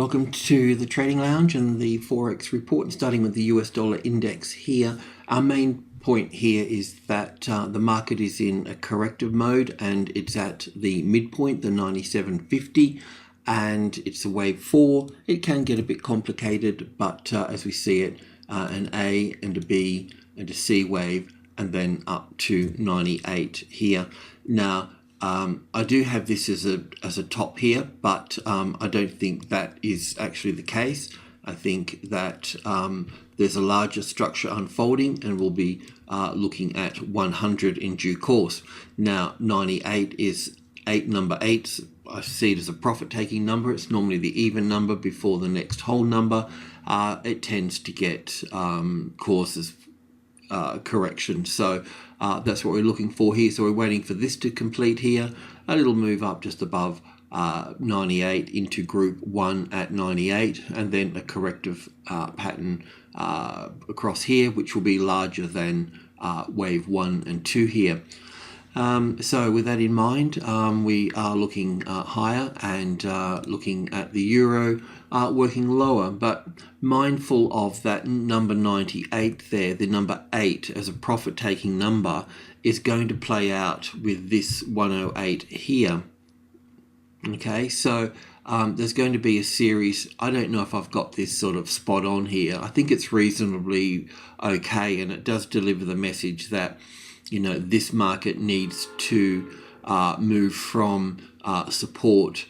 Welcome to the Trading Lounge and the Forex report, and starting with the US dollar index here. Our main point here is that the market is in a corrective mode and it's at the midpoint, the 97.50, and it's a wave 4. It can get a bit complicated, but as we see it, an A and a B and a C wave, and then up to 98 here. Now, I do have this as a top here, but I don't think that is actually the case. I think that there's a larger structure unfolding, and we'll be looking at 100 in due course. Now, 98 is number 8. I see it as a profit-taking number. It's normally the even number before the next whole number. It tends to get causes correction, so that's what we're looking for here. So we're waiting for this to complete here, a little move up just above 98 into group 1 at 98, and then a corrective pattern across here, which will be larger than wave 1 and 2 here. So with that in mind, we are looking higher and looking at the euro working lower, but mindful of that number 98 there. The number 8 as a profit-taking number is going to play out with this 108 here. Okay, so there's going to be a series. I don't know if I've got this sort of spot on here. I think it's reasonably okay, and it does deliver the message that, you know, this market needs to move from support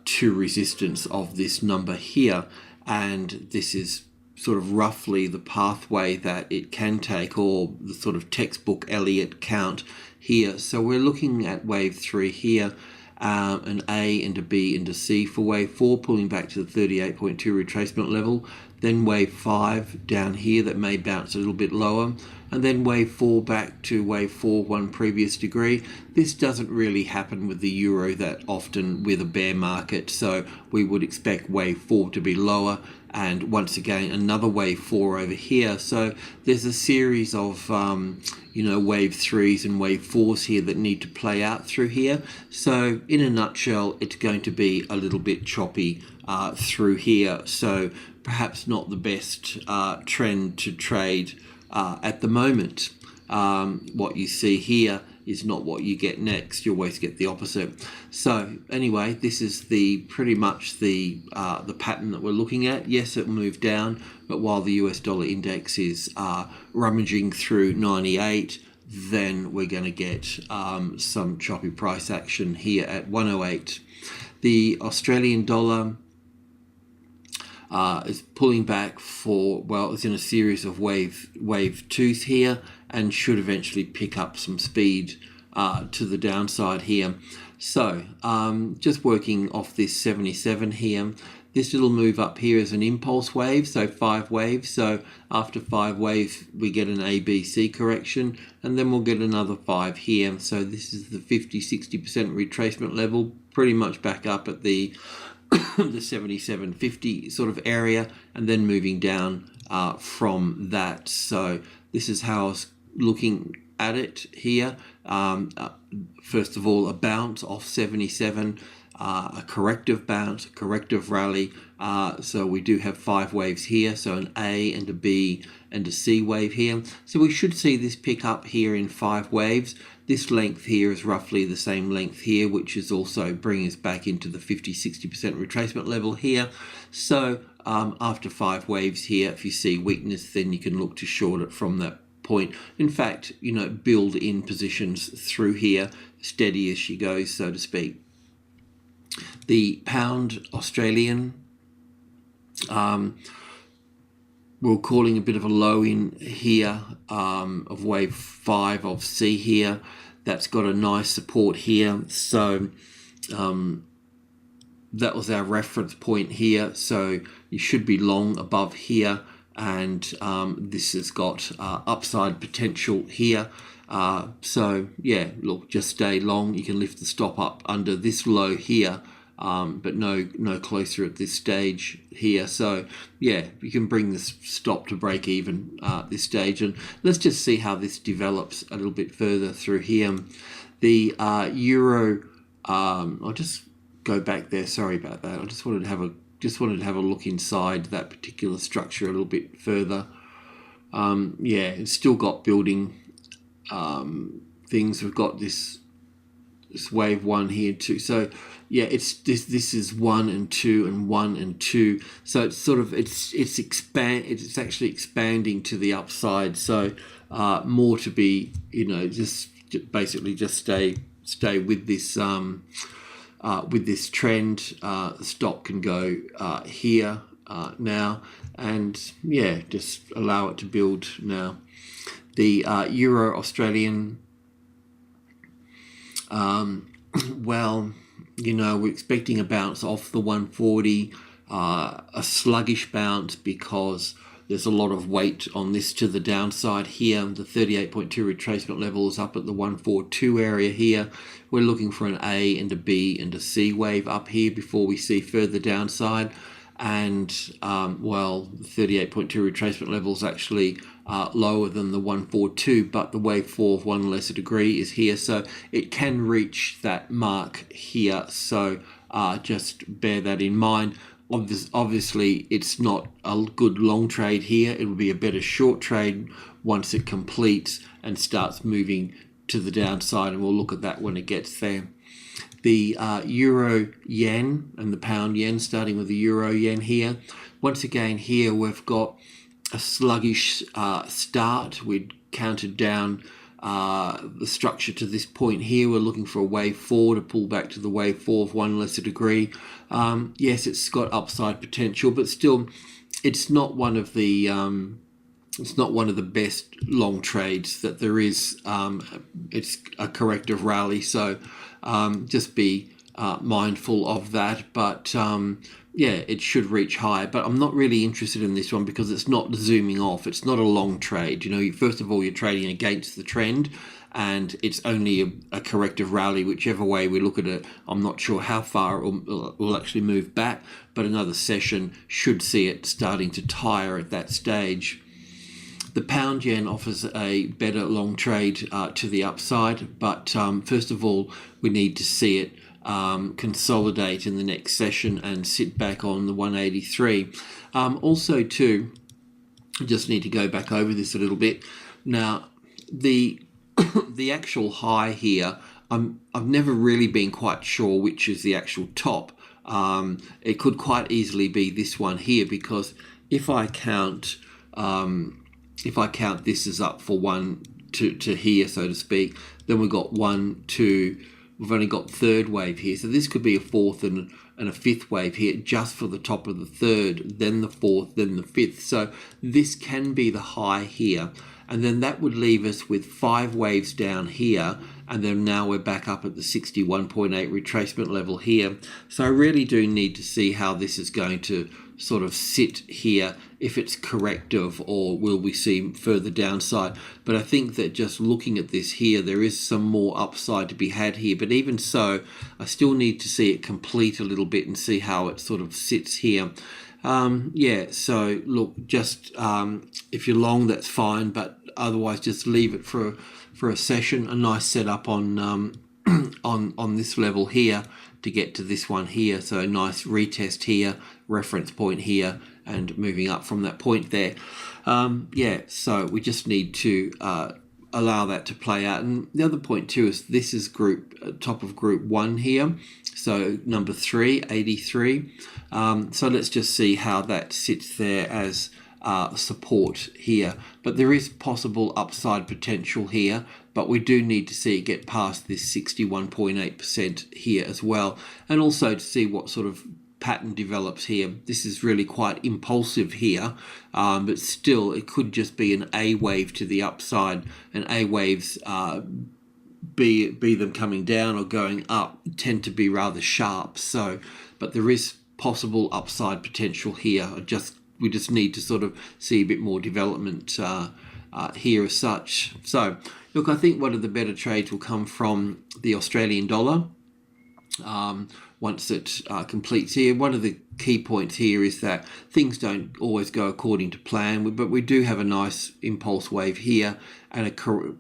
to resistance of this number here, and this is sort of roughly the pathway that it can take, or the sort of textbook Elliott count here. So we're looking at wave 3 here, an A and a B and a C for wave 4, pulling back to the 38.2 retracement level. Then wave 5 down here that may bounce a little bit lower, and then wave 4 back to wave 4, one previous degree. This doesn't really happen with the euro that often with a bear market, so we would expect wave 4 to be lower, and once again another wave 4 over here. So there's a series of wave 3s and wave 4s here that need to play out through here. So in a nutshell, it's going to be a little bit choppy through here, so perhaps not the best trend to trade at the moment. What you see here is not what you get next. You always get the opposite. So anyway, this is pretty much the pattern that we're looking at. Yes, it moved down, but while the US dollar index is rummaging through 98, then we're going to get some choppy price action here at 108. The Australian dollar is pulling back for, well, it's in a series of wave 2s here, and should eventually pick up some speed to the downside here. So just working off this 77 here, this little move up here is an impulse wave, so 5 waves. So after 5 waves, we get an ABC correction, and then we'll get another 5 here. So this is the 50-60% retracement level, pretty much back up at the the 77.50 sort of area, and then moving down from that. So this is how I was looking at it here. First of all, a bounce off 77, a corrective bounce, a corrective rally. So we do have 5 waves here, so an A and a B and a C wave here. So we should see this pick up here in 5 waves. This length here is roughly the same length here, which is also bringing us back into the 50-60% retracement level here. So after 5 waves here, if you see weakness, then you can look to short it from that point. In fact, build in positions through here, steady as she goes, so to speak. The pound Australian, we're calling a bit of a low in here of wave 5 of C here. That's got a nice support here. So that was our reference point here. So you should be long above here, and this has got upside potential here. So yeah, look, just stay long. You can lift the stop up under this low here, but no closer at this stage here. So yeah, you can bring this stop to break even at this stage, and let's just see how this develops a little bit further through here. The euro, I'll just go back there, sorry about that. I just wanted to have just wanted to have a look inside that particular structure a little bit further. Yeah, it's still got building things. We've got this wave 1 here too. So yeah, it's this is 1 and 2 and 1 and 2. So it's sort of it's actually expanding to the upside. So more to be, you know, just basically just stay with this trend. The stock can go here now, and yeah, just allow it to build now. The Euro Australian, well, you know, we're expecting a bounce off the 140, a sluggish bounce because there's a lot of weight on this to the downside here. The 38.2 retracement level is up at the 142 area here. We're looking for an A and a B and a C wave up here before we see further downside. And well, the 38.2 retracement level is actually lower than the 142, but the wave 4 of 1 lesser degree is here, so it can reach that mark here. So just bear that in mind. Obviously, it's not a good long trade here. It will be a better short trade once it completes and starts moving to the downside, and we'll look at that when it gets there. The euro yen and the pound yen, starting with the euro yen here. Once again here we've got a sluggish start. We'd counted down the structure to this point here. We're looking for a wave 4 to pull back to the wave 4 of 1 lesser degree. Yes, it's got upside potential, but still it's not one of the best long trades that there is. It's a corrective rally, so just be mindful of that. But yeah, it should reach high, but I'm not really interested in this one because it's not zooming off. It's not a long trade. You know, first of all, you're trading against the trend, and it's only a corrective rally. Whichever way we look at it, I'm not sure how far it will actually move back, but another session should see it starting to tire at that stage. The pound yen offers a better long trade to the upside, but first of all, we need to see it consolidate in the next session and sit back on the 183. Also too, I just need to go back over this a little bit. Now, the actual high here, I've never really been quite sure which is the actual top. It could quite easily be this one here, because if I count this as up for 1 to here, so to speak, then we've got 1, 2. We've only got third wave here, so this could be a fourth and a fifth wave here, just for the top of the third, then the fourth, then the fifth. So this can be the high here, and then that would leave us with 5 waves down here, and then now we're back up at the 61.8 retracement level here. So I really do need to see how this is going to sort of sit here, if it's corrective or will we see further downside. But I think that just looking at this here, there is some more upside to be had here, but even so, I still need to see it complete a little bit and see how it sort of sits here. Yeah, so look, just if you're long, that's fine, but otherwise just leave it for a session. A nice setup on on this level here to get to this one here. So a nice retest here, reference point here, and moving up from that point there. Yeah, so we just need to allow that to play out. And the other point too is this is top of group 1 here, so number 3, 83. So let's just see how that sits there as support here. But there is possible upside potential here, but we do need to see it get past this 61.8% here as well, and also to see what sort of pattern develops here. This is really quite impulsive here, but still it could just be an A wave to the upside, and A waves, be them coming down or going up, tend to be rather sharp. So, but there is possible upside potential here. We just need to sort of see a bit more development here as such. So look, I think one of the better trades will come from the Australian dollar. once it completes here. One of the key points here is that things don't always go according to plan, but we do have a nice impulse wave here and a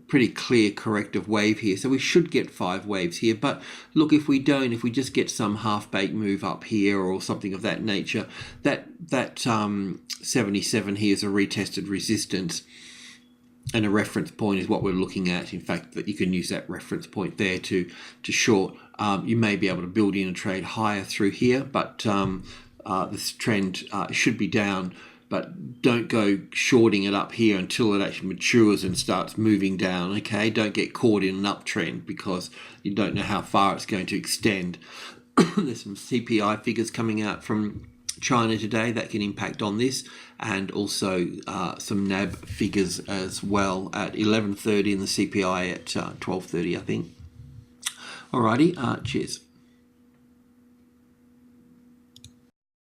pretty clear corrective wave here. So we should get 5 waves here. But look, if we don't, if we just get some half-baked move up here or something of that nature, that 77 here is a retested resistance. And a reference point is what we're looking at. In fact, that you can use that reference point there to short. You may be able to build in a trade higher through here, but this trend should be down. But don't go shorting it up here until it actually matures and starts moving down. Okay, don't get caught in an uptrend because you don't know how far it's going to extend. There's some CPI figures coming out from China today that can impact on this, and also some NAB figures as well at 11:30 and the CPI at 12:30, I think. Alrighty, cheers.